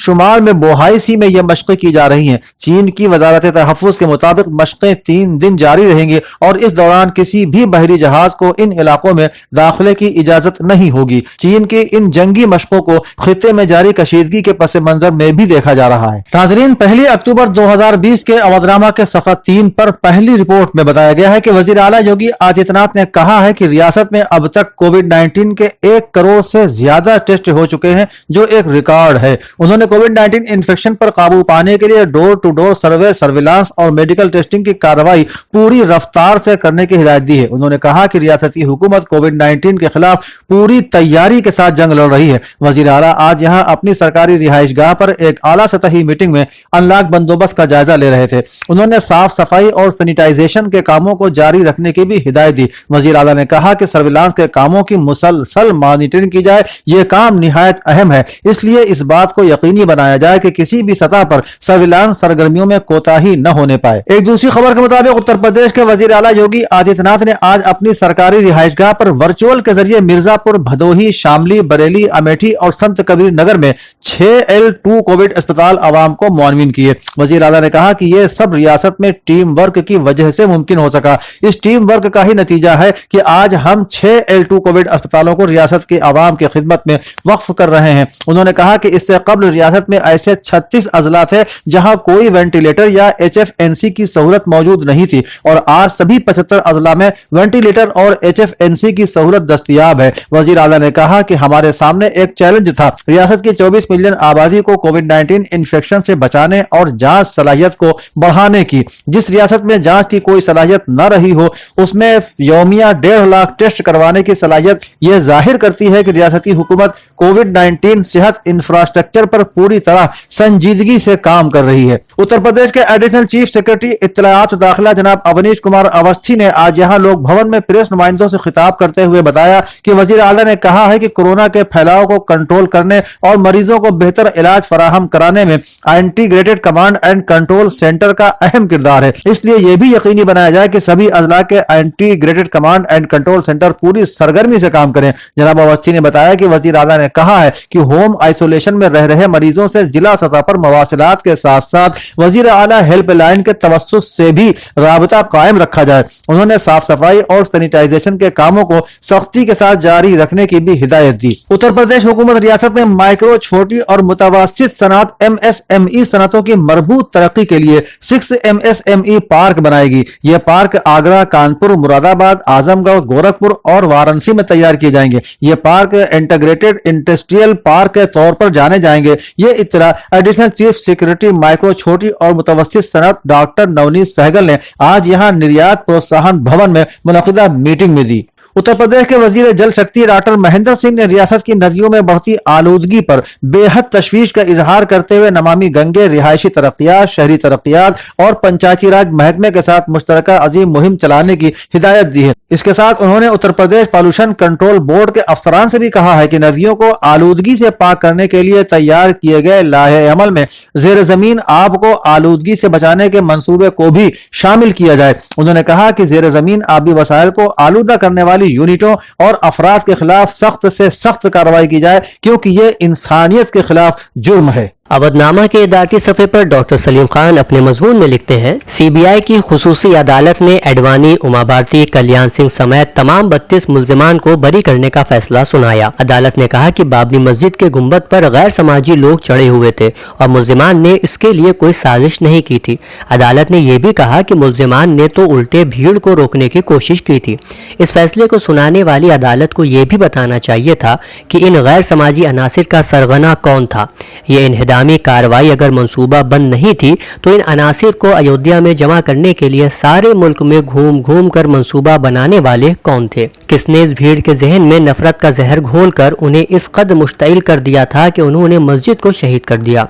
شمال میں بوہائی میں یہ مشقیں کی جا رہی ہیں۔ چین کی وزارت تحفظ کے مطابق مشقیں 3 دن جاری رہیں گی اور اس دوران کسی بھی بحری جہاز کو ان علاقوں میں داخلے کی اجازت نہیں ہوگی۔ چین کی ان جنگی مشقوں کو خطے میں جاری کشیدگی کے پس منظر میں بھی دیکھا جا رہا ہے۔ ناظرین، 1 اکتوبر 2020 کے اودنامہ کے صفحہ 3 پر پہلی رپورٹ میں بتایا گیا ہے کہ وزیر اعلیٰ یوگی آدتیہ ناتھ نے کہا ہے کہ ریاست میں اب تک کووڈ-19 کے 1 کروڑ سے زیادہ ٹیسٹ ہو چکے ہیں، جو ایک ریکارڈ ہے۔ انہوں نے کووڈ-19 انفیکشن پر قابو پانے کے لیے ڈور ٹو ڈور سروے، سرویلانس اور میڈیکل ٹیسٹنگ کی کارروائی پوری رفتار سے کرنے کی ہدایت دی ہے۔ انہوں نے کہا کہ ریاستی حکومت کووڈ-19 کے خلاف پوری تیاری کے ساتھ جنگ لڑ رہی ہے۔ وزیر اعلیٰ آج یہاں اپنی سرکاری رہائش گاہ پر ایک اعلیٰ سطحی میٹنگ میں ان لاک بندوبست کا جائزہ لے رہے تھے۔ انہوں نے صاف صفائی اور سینیٹائزیشن کے کاموں کو جاری رکھنے کی بھی ہدایت دی۔ وزیر اعلیٰ نے کہا کہ سرویلانس کے کاموں کی مسلسل مانیٹرنگ کی جائے، یہ کام نہایت اہم ہے، اس لیے اس بات کو یقینی بنایا جائے کہ کسی بھی سطح پر سرویلانس سرگرمیوں میں کوتاہی نہ ہونے پائے۔ ایک دوسری خبر کے مطابق اتر پردیش کے وزیر اعلیٰ یوگی آدتیہ ناتھ نے آج اپنی سرکاری رہائش گاہ پر ورچوئل کے ذریعے مرزا پور، بھدوہی، شاملی، بریلی، امیٹھی اور سنت کبیر نگر میں 6L2 کووڈ اسپتال عوام کو معاونین کیے۔ وزیر اعلیٰ نے کہا کہ یہ سب ریاست میں ٹیم ورک کی وجہ سے ممکن ہو سکا۔ اس ٹیم ورک کا ہی نتیجہ ہے کہ آج ہم 6L2 کووڈ اسپتالوں کو ریاست کے عوام کی خدمت میں وقف کر رہے ہیں۔ انہوں نے کہا کہ اس سے قبل ریاست میں ایسے 36 اضلاع تھے جہاں کوئی وینٹیلیٹر یا HFNC کی سہولت موجود نہیں تھی، اور آج سبھی 75 اضلاع میں وینٹیلیٹر اور HFNC کی سہولت دستیاب ہے۔ وزیر اعلیٰ نے کہا کہ ہمارے سامنے ایک چیلنج تھا، ریاست کی 24 ملین آبادی کو کووڈ-19 انفیکشن سے بچانے اور جانچ صلاحیت کو بڑھانے کی۔ جس ریاست میں جانچ کی کوئی صلاحیت نہ رہی ہو، اس میں یومیہ 1.5 لاکھ ٹیسٹ کروانے کی صلاحیت یہ ظاہر کرتی ہے کہ ریاستی حکومت کووڈ-19 صحت انفراسٹرکچر پر پوری طرح سنجیدگی سے کام کر رہی ہے۔ اتر پردیش کے ایڈیشنل چیف سیکرٹری اطلاعات و داخلہ جناب اونیش کمار اوستھی نے آج یہاں لوک بھون میں پریس نمائندوں سے خطاب کرتے ہوئے بتایا کہ وزیر اعلیٰ نے کہا ہے کہ کورونا کے پھیلاؤ کو کنٹرول کرنے اور مریضوں کو بہتر علاج فراہم کرانے میں integrated command and control centre کا اہم کردار ہے، اس لیے یہ بھی یقینی بنایا جائے کہ سبھی اضلاع کے integrated command and control centre پوری سرگرمی سے کام کریں۔ جناب اوستھی نے بتایا کہ وزیر اعلیٰ نے کہا ہے کہ ہوم آئسولیشن میں رہ رہے مریضوں سے ضلع سطح پر مواصلات کے ساتھ ساتھ وزیر اعلیٰ ہیلپ لائن کے توسط سے بھی رابطہ قائم رکھا جائے۔ انہوں نے صاف صفائی اور سینیٹائزیشن کے کاموں کو سختی کے ساتھ جاری رکھنے کی بھی ہدایت دی۔ اتر پردیش حکومت ریاست میں مائکرو، چھوٹی اور متوسط صنعت MSME صنعتوں کی مربوط ترقی کے لیے 6 MSME پارک بنائے گی۔ یہ پارک آگرہ، کانپور، مراد آباد، اعظم گڑھ، گورکھپور اور وارانسی میں تیار کیے جائیں گے۔ یہ پارک انٹیگریٹڈ انڈسٹریل پارک کے طور پر جانے جائیں گے۔ یہ اطلاع ایڈیشنل چیف سیکرٹری مائکرو، چھوٹی اور متوسط صنعت ڈاکٹر نونیت سہگل نے آج یہاں نریات پروتساہن بھون میں منعقدہ میٹنگ میں دی۔ اتر پردیش کے وزیر جل شکتی ڈاکٹر مہندر سنگھ نے ریاست کی ندیوں میں بڑھتی آلودگی پر بے حد تشویش کا اظہار کرتے ہوئے نمامی گنگے، رہائشی ترقیات، شہری ترقیات اور پنچایتی راج محکمے کے ساتھ مشترکہ عظیم مہم چلانے کی ہدایت دی ہے۔ اس کے ساتھ انہوں نے Uttar Pradesh pollution control board کے افسران سے بھی کہا ہے کہ ندیوں کو آلودگی سے پاک کرنے کے لیے تیار کیے گئے لائحہ عمل میں زیر زمین آب کو آلودگی سے بچانے کے منصوبے کو بھی شامل کیا جائے۔ انہوں نے کہا کہ زیر زمین آبی وسائل کو آلودہ کرنے والی یونٹوں اور افراد کے خلاف سخت سے سخت کارروائی کی جائے، کیونکہ یہ انسانیت کے خلاف جرم ہے۔ اودنامہ کے ادارتی صفحے پر ڈاکٹر سلیم خان اپنے مضمون میں لکھتے ہیں، CBI کی خصوصی عدالت نے اڈوانی، اما بھارتی، کلیان سنگھ سمیت تمام 32 ملزمان کو بری کرنے کا فیصلہ سنایا۔ عدالت نے کہا کہ بابری مسجد کے گنبد پر غیر سماجی لوگ چڑھے ہوئے تھے اور ملزمان نے اس کے لیے کوئی سازش نہیں کی تھی۔ عدالت نے یہ بھی کہا کہ ملزمان نے تو الٹے بھیڑ کو روکنے کی کوشش کی تھی۔ اس فیصلے کو سنانے والی عدالت کو یہ بھی بتانا چاہیے تھا کہ ان غیر سماجی عناصر کا سرغنہ کون تھا۔ یہ انہدامی کارروائی اگر منصوبہ بند نہیں تھی تو ان عناصر کو ایودھیا میں جمع کرنے کے لیے سارے ملک میں گھوم گھوم کر منصوبہ بنانے والے کون تھے؟ کس نے اس بھیڑ کے ذہن میں نفرت کا زہر گھول کر انہیں اس قدر مشتعل کر دیا تھا کہ انہوں نے مسجد کو شہید کر دیا؟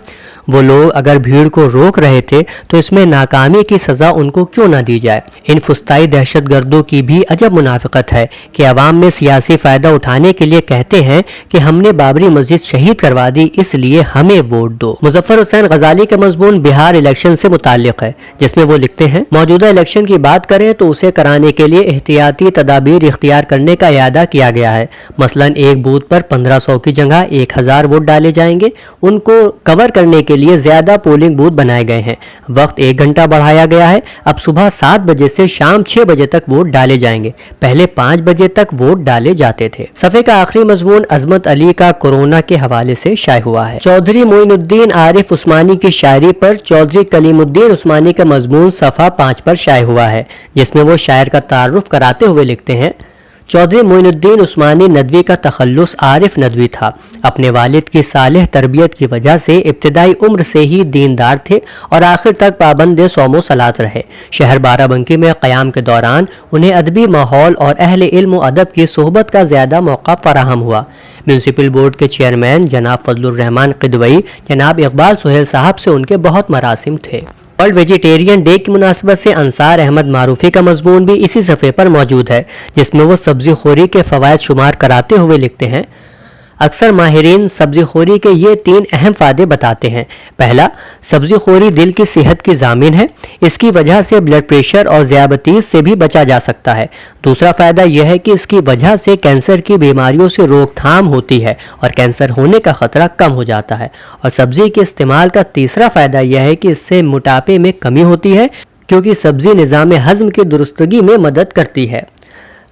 وہ لوگ اگر بھیڑ کو روک رہے تھے تو اس میں ناکامی کی سزا ان کو کیوں نہ دی جائے؟ ان فسطائی دہشت گردوں کی بھی عجب منافقت ہے کہ عوام میں سیاسی فائدہ اٹھانے کے لیے کہتے ہیں کہ ہم نے بابری مسجد شہید کروا دی، اس لیے ہم ہمیں ووٹ دو۔ مظفر حسین غزالی کا مضمون بہار الیکشن سے متعلق ہے، جس میں وہ لکھتے ہیں موجودہ الیکشن کی بات کریں تو اسے کرانے کے لیے احتیاطی تدابیر اختیار کرنے کا اعادہ کیا گیا ہے۔ مثلا ایک بوتھ پر 1500 کی جگہ 1000 ووٹ ڈالے جائیں گے۔ ان کو کور کرنے کے لیے زیادہ پولنگ بوتھ بنائے گئے ہیں۔ وقت 1 گھنٹہ بڑھایا گیا ہے۔ اب صبح 7 بجے سے شام 6 بجے تک ووٹ ڈالے جائیں گے، پہلے 5 بجے تک ووٹ ڈالے جاتے تھے۔ صفحے کا آخری مضمون عظمت علی کا کورونا کے حوالے سے شائع ہوا ہے۔ چودھری معین الدین عارف عثمانی کی شاعری پر چودھری کلیم الدین عثمانی کا مضمون صفحہ 5 پر شائع ہوا ہے، جس میں وہ شاعر کا تعارف کراتے ہوئے لکھتے ہیں چودھری معین الدین عثمانی ندوی کا تخلص عارف ندوی تھا۔ اپنے والد کی صالح تربیت کی وجہ سے ابتدائی عمر سے ہی دیندار تھے اور آخر تک پابند صوم و صلاۃ رہے۔ شہر بارہ بنکی میں قیام کے دوران انہیں ادبی ماحول اور اہل علم و ادب کی صحبت کا زیادہ موقع فراہم ہوا۔ میونسپل بورڈ کے چیئرمین جناب فضل الرحمان قدوئی جناب اقبال سہیل صاحب سے ان کے بہت مراسم تھے۔ ورلڈ ویجیٹیرین ڈے کی مناسبت سے انصار احمد معروفی کا مضمون بھی اسی صفحے پر موجود ہے، جس میں وہ سبزی خوری کے فوائد شمار کراتے ہوئے لکھتے ہیں اکثر ماہرین سبزی خوری کے یہ 3 اہم فائدے بتاتے ہیں۔ پہلا، سبزی خوری دل کی صحت کی ضامن ہے، اس کی وجہ سے بلڈ پریشر اور ذیابیطس سے بھی بچا جا سکتا ہے۔ دوسرا فائدہ یہ ہے کہ اس کی وجہ سے کینسر کی بیماریوں سے روک تھام ہوتی ہے اور کینسر ہونے کا خطرہ کم ہو جاتا ہے۔ اور سبزی کے استعمال کا تیسرا فائدہ یہ ہے کہ اس سے موٹاپے میں کمی ہوتی ہے، کیونکہ سبزی نظام ہضم کی درستگی میں مدد کرتی ہے۔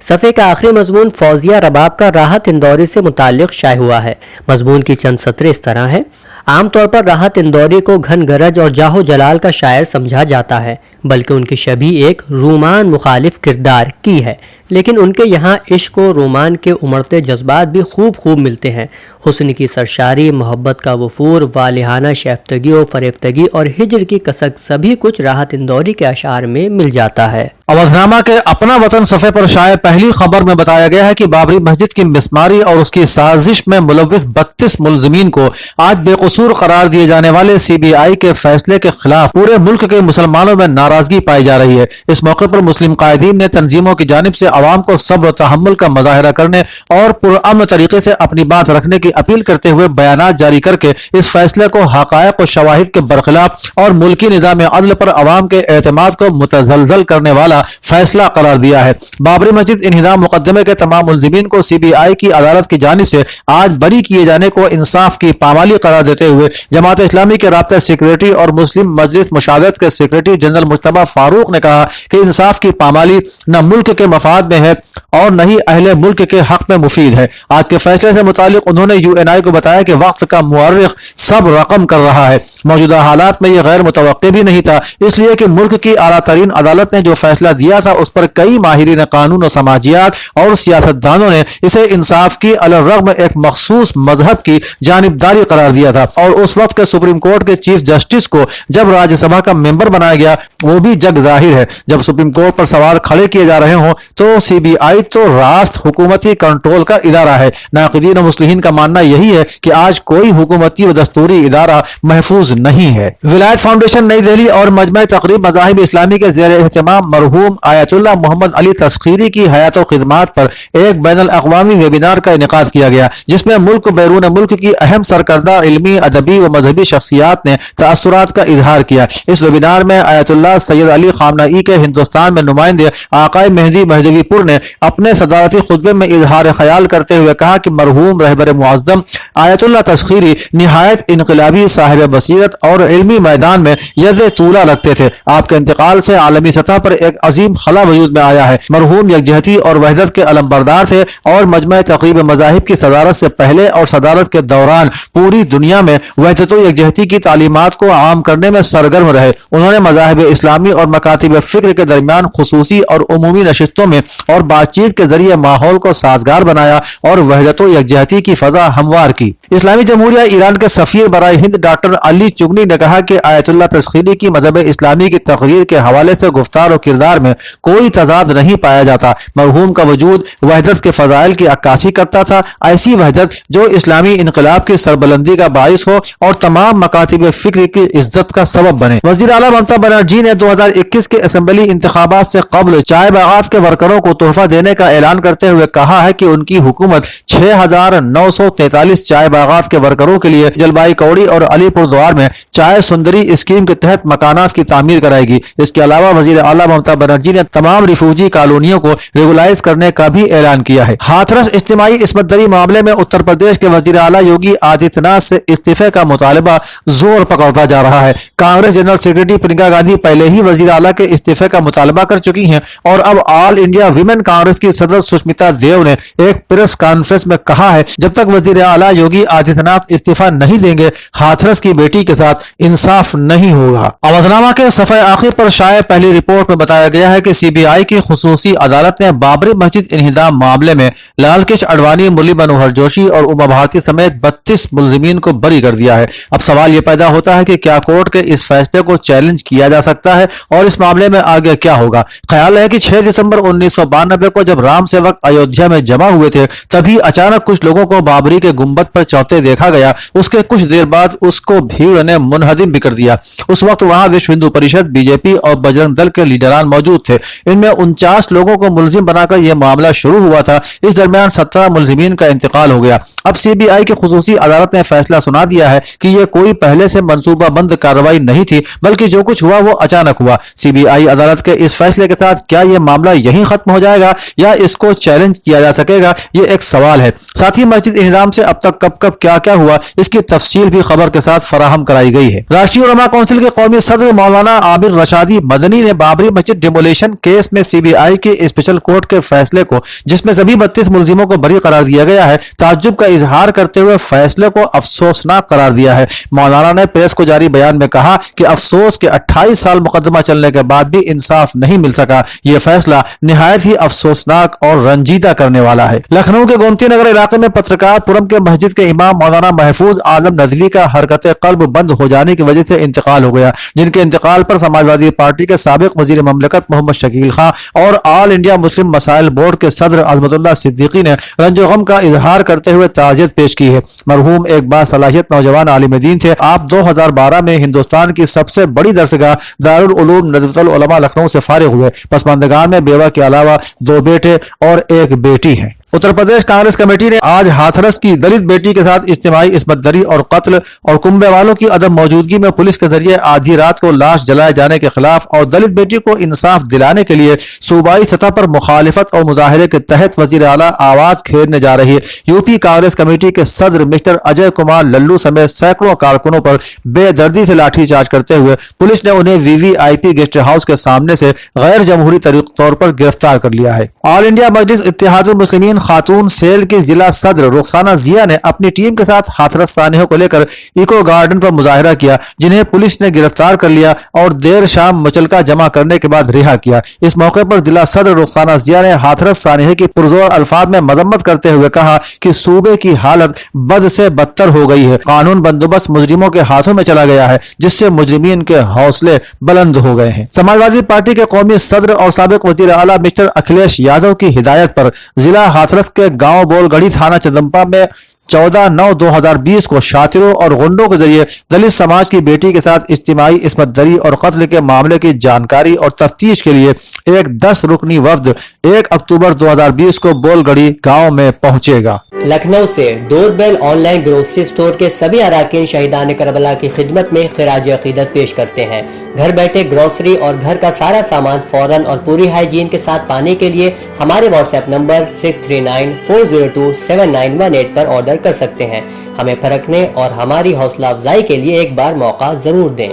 صفحے کا آخری مضمون فوزیہ رباب کا راحت اندوری سے متعلق شائع ہوا ہے۔ مضمون کی چند سطریں اس طرح ہیں عام طور پر راحت اندوری کو گھن گرج اور جاہو جلال کا شاعر سمجھا جاتا ہے، بلکہ ان کی شبیہ ایک رومان مخالف کردار کی ہے، لیکن ان کے یہاں عشق و رومان کے امڑتے جذبات بھی خوب ملتے ہیں۔ حسن کی سرشاری، محبت کا وفور، والہانہ شیفتگی و فریفتگی اور ہجر کی کسک سبھی کچھ راحت اندوری کے اشعار میں مل جاتا ہے۔ اودھنامہ کے اپنا وطن صفحے پر شائع پہلی خبر میں بتایا گیا ہے کہ بابری مسجد کی مسماری اور اس کی سازش میں ملوث 32 ملزمین کو آج بے قصور قرار دیے جانے والے CBI کے فیصلے کے خلاف پورے ملک کے مسلمانوں میں ناراضگی پائی جا رہی ہے۔ اس موقع پر مسلم قائدین نے تنظیموں کی جانب سے عوام کو صبر و تحمل کا مظاہرہ کرنے اور پرامن طریقے سے اپنی بات رکھنے کی اپیل کرتے ہوئے بیانات جاری کر کے اس فیصلے کو حقائق و شواہد کے برخلاف اور ملکی نظام عدل پر عوام کے اعتماد کو متزلزل کرنے والا فیصلہ قرار دیا ہے۔ بابری مسجد انہدام مقدمے کے تمام ملزمین کو CBI کی عدالت کی جانب سے آج بری کیے جانے کو انصاف کی پامالی قرار دیتے ہوئے جماعت اسلامی کے رابطہ سیکریٹری اور مسلم مجلس مشاورت کے سیکریٹری جنرل مجتبیٰ فاروق نے کہا کہ انصاف کی پامالی نہ ملک کے مفاد میں ہے اور نہ ہی اہل ملک کے حق میں مفید ہے۔ آج کے فیصلے سے متعلق انہوں نے UNI کو بتایا کہ وقت کا مورخ سب رقم کر رہا ہے۔ موجودہ حالات میں یہ غیر متوقع بھی نہیں تھا، اس لیے کہ ملک کی اعلیٰ ترین عدالت نے جو فیصلہ دیا تھا اس پر کئی ماہرین قانون و سماجیات اور سیاستدانوں نے اسے انصاف کی علی الرغم ایک مخصوص مذہب کی جانبداری قرار دیا تھا، اور اس وقت کے سپریم کورٹ کے چیف جسٹس کو جب راجیہ سبھا کا ممبر بنایا گیا وہ بھی جگ ظاہر ہے۔ جب سپریم کورٹ پر سوال کھڑے کیے جا رہے ہوں تو CBI تو راست حکومتی کنٹرول کا ادارہ ہے۔ ناقدین و مصلحین کا ماننا یہی ہے کہ آج کوئی حکومتی و دستوری ادارہ محفوظ نہیں ہے۔ ولایت فاؤنڈیشن نئی دہلی اور مجمع تقریب مذاہب اسلامی کے زیر اہتمام مرحوم آیت اللہ محمد علی تسخیری کی حیات و خدمات پر ایک بین الاقوامی ویبینار کا انعقاد کیا گیا، جس میں ملک و بیرون ملک کی اہم سرکردہ علمی، ادبی و مذہبی شخصیات نے تاثرات کا اظہار کیا۔ اس ویبینار میں آیت اللہ سید علی خامنہئی کے ہندوستان میں نمائندے آقائے مہدی مہدوی پور نے اپنے صدارتی خطبے میں اظہار خیال کرتے ہوئے کہا کہ مرحوم رہبر معظم آیت اللہ تسخیری نہایت انقلابی، صاحب بصیرت اور علمی میدان میں ید طولہ رکھتے تھے۔ آپ کے انتقال سے عالمی سطح پر ایک عظیم خلا وجود میں آیا ہے۔ مرحوم یکجہتی اور وحدت کے علمبردار تھے اور مجمع تقریب مذاہب کی صدارت سے پہلے اور صدارت کے دوران پوری دنیا میں وحدت و یکجہتی کی تعلیمات کو عام کرنے میں سرگرم رہے۔ انہوں نے مذاہب اسلامی اور مکاتب فکر کے درمیان خصوصی اور عمومی نشستوں میں اور بات چیت کے ذریعے ماحول کو سازگار بنایا اور وحدت و یکجہتی کی فضا ہموار کی۔ اسلامی جمہوریہ ایران کے سفیر برائے ہند ڈاکٹر علی چگنی نے کہا کہ آیت اللہ تسخیری کی مذہب اسلامی کی تقریر کے حوالے سے گفتار و کردار میں کوئی تضاد نہیں پایا جاتا۔ مرحوم کا وجود وحدت کے فضائل کی عکاسی کرتا تھا، ایسی وحدت جو اسلامی انقلاب کی سربلندی کا باعث ہو اور تمام مکاتب فکر کی عزت کا سبب بنے۔ وزیر اعلیٰ ممتا بنرجی نے 2021 کے اسمبلی انتخابات سے قبل چائے باغات کے ورکروں کو تحفہ دینے کا اعلان کرتے ہوئے کہا ہے کہ ان کی حکومت 6,943 چائے باغات کے ورکروں کے لیے جلبائی کوڑی اور علی پور دوار میں چائے سندری اسکیم کے تحت مکانات کی تعمیر کرائے گی۔ اس کے علاوہ وزیر اعلیٰ ممتا بنرجی نے تمام ریفیوجی کالونیوں کو ریگولائز کرنے کا بھی اعلان کیا ہے۔ ہاتھرس اجتماعی عصمت دری معاملے میں اتر پردیش کے وزیر اعلیٰ یوگی آدتیہ ناتھ سے استعفے کا مطالبہ زور پکڑتا جا رہا ہے۔ کانگریس جنرل سیکرٹری پرینکا گاندھی پہلے ہی وزیر اعلیٰ کے استعفے کا مطالبہ کر چکی ہیں اور اب آل انڈیا ویمن کانگریس کی صدر سشمیتا دیو نے ایک پریس کانفرنس میں کہا ہے جب تک وزیر اعلیٰ یوگی آدتیہ ناتھ استعفا نہیں دیں گے ہاتھرس کی بیٹی کے ساتھ انصاف نہیں ہوگا۔ عوضنامہ کے صفحہ آخر پر شائع پہلی رپورٹ میں بتایا گیا ہے کہ سی بی آئی کی خصوصی عدالت نے بابری مسجد انہدام معاملے میں لال کرشن اڈوانی، مرلی منوہر جوشی اور اما بھارتی سمیت 32 ملزمین کو بری کر دیا ہے۔ اب سوال یہ پیدا ہوتا ہے کہ کیا کورٹ کے اس فیصلے کو چیلنج کیا جا سکتا ہے اور اس معاملے میں آگے کیا ہوگا؟ خیال ہے کہ 6 دسمبر 1992 کو جب رام سیوک ایودھیا میں جمع ہوئے تھے تبھی اچانک کچھ لوگوں کو بابری کے گنبد پر چڑھتے دیکھا گیا۔ اس کے کچھ دیر بعد اس کو بھیڑ نے منہدم بھی کر دیا۔ اس وقت وہاں وشو ہندو پریشد، بی جے پی اور بجرنگ دل کے لیڈران موجود تھے۔ ان میں 49 لوگوں کو ملزم بنا کر یہ معاملہ شروع ہوا تھا۔ اس درمیان 17 ملزمین کا انتقال ہو گیا۔ اب سی بی آئی کی خصوصی عدالت نے فیصلہ سنا دیا ہے کہ یہ کوئی پہلے سے منصوبہ بند کارروائی نہیں تھی بلکہ جو کچھ ہوا وہ اچانک ہوا۔ سی بی آئی عدالت کے اس فیصلے کے ساتھ کیا یہ معاملہ یہیں ختم ہو جائے گا یا اس کو چیلنج کیا جا سکے گا، یہ ایک سوال ہے۔ ساتھ ہی مسجد انہدام سے اب تک کب کیا ہوا اس کی تفصیل بھی خبر کے ساتھ فراہم کرائی گئی ہے۔ راشٹریہ علماء کونسل کے قومی صدر مولانا عامر رشادی مدنی نے بابری مسجد ڈیمولیشن کیس میں سی بی آئی کے اسپیشل کورٹ کے فیصلے کو، جس میں سبھی 32 ملزموں کو بری قرار دیا گیا ہے، تعجب کا اظہار کرتے ہوئے فیصلے کو افسوسناک قرار دیا ہے۔ مولانا نے پریس کو جاری بیان میں کہا کہ افسوس کہ 28 سال مقدمہ چلنے کے بعد بھی انصاف نہیں مل سکا۔ یہ فیصلہ نہایت ہی افسوسناک اور رنجیدہ کرنے والا ہے۔ لکھنؤ کے گومتی نگر علاقے میں پترکار پورم کے مسجد کے امام مولانا محفوظ عالم ندوی کا حرکت قلب بند ہو جانے کی وجہ سے انتقال ہو گیا، جن کے انتقال پر سماجوادی پارٹی کے سابق وزیر مملکت محمد شکیل خان اور آل انڈیا مسلم مسائل بورڈ کے صدر عظمت اللہ صدیقی نے رنج و غم کا اظہار کرتے ہوئے تعزیت پیش کی ہے۔ مرحوم ایک باصلاحیت نوجوان عالم دین تھے۔ آپ 2012 میں ہندوستان کی سب سے بڑی درسگاہ دارالعلوم ندوۃ العلماء لکھنؤ سے فارغ ہوئے۔ پسماندگان میں بیوہ کے علاوہ 2 بیٹے اور 1 بیٹی ہیں۔ اتر پردیش کانگریس کمیٹی نے آج ہاتھرس کی دلت بیٹی کے ساتھ اجتماعی عصمت دری اور قتل اور کنبے والوں کی عدم موجودگی میں پولیس کے ذریعے آدھی رات کو لاش جلائے جانے کے خلاف اور دلت بیٹی کو انصاف دلانے کے لیے صوبائی سطح پر مخالفت اور مظاہرے کے تحت وزیر اعلیٰ آواز کھیرنے جا رہی ہے۔ یوپی کانگریس کمیٹی کے صدر مسٹر اجے کمار للو سمیت سینکڑوں کارکنوں پر بے دردی سے لاٹھی چارج کرتے ہوئے پولیس نے انہیں وی وی آئی پی گیسٹ ہاؤس کے سامنے سے غیر جمہوری طور پر گرفتار کر لیا ہے۔ آل انڈیا مجلس اتحاد المسلمین خاتون سیل کی ضلع صدر رخسانہ ضیا نے اپنی ٹیم کے ساتھ ہاتھرس سانحوں کو لے کر ایکو گارڈن پر مظاہرہ کیا، جنہیں پولیس نے گرفتار کر لیا اور دیر شام مچلکا جمع کرنے کے بعد رہا کیا۔ اس موقع پر ضلع صدر رخسانہ ضیا نے ہاتھرس سانحے کی پرزور الفاظ میں مذمت کرتے ہوئے کہا کہ صوبے کی حالت بد سے بدتر ہو گئی ہے، قانون بندوبست مجرموں کے ہاتھوں میں چلا گیا ہے، جس سے مجرمین کے حوصلے بلند ہو گئے ہیں۔ سماجوادی پارٹی کے قومی صدر اور سابق وزیر اعلیٰ مسٹر اکھلیش یادو کی ہدایت پر ضلع ہاتھرس کے گاؤں بول گڑھی تھانہ چدمپا میں 14/9/2020 کو شاطروں اور غنڈوں کے ذریعے دلت سماج کی بیٹی کے ساتھ اجتماعی عصمت دری اور قتل کے معاملے کی جانکاری اور تفتیش کے لیے ایک 10 رکنی وفد 1 اکتوبر 2020 کو بول گڑھی گاؤں میں پہنچے گا۔ لکھنؤ سے ڈور بیل آن لائن گروسری اسٹور کے سبھی اراکین شہیدان کربلا کی خدمت میں خراج عقیدت پیش کرتے ہیں۔ گھر بیٹھے گروسری اور گھر کا سارا سامان فوراً اور پوری ہائیجین کے ساتھ پانے کے لیے ہمارے واٹس ایپ نمبر 6394027918 پر آرڈر کر سکتے ہیں۔ ہمیں پرکھنے اور ہماری حوصلہ افزائی کے لیے ایک بار موقع ضرور دیں۔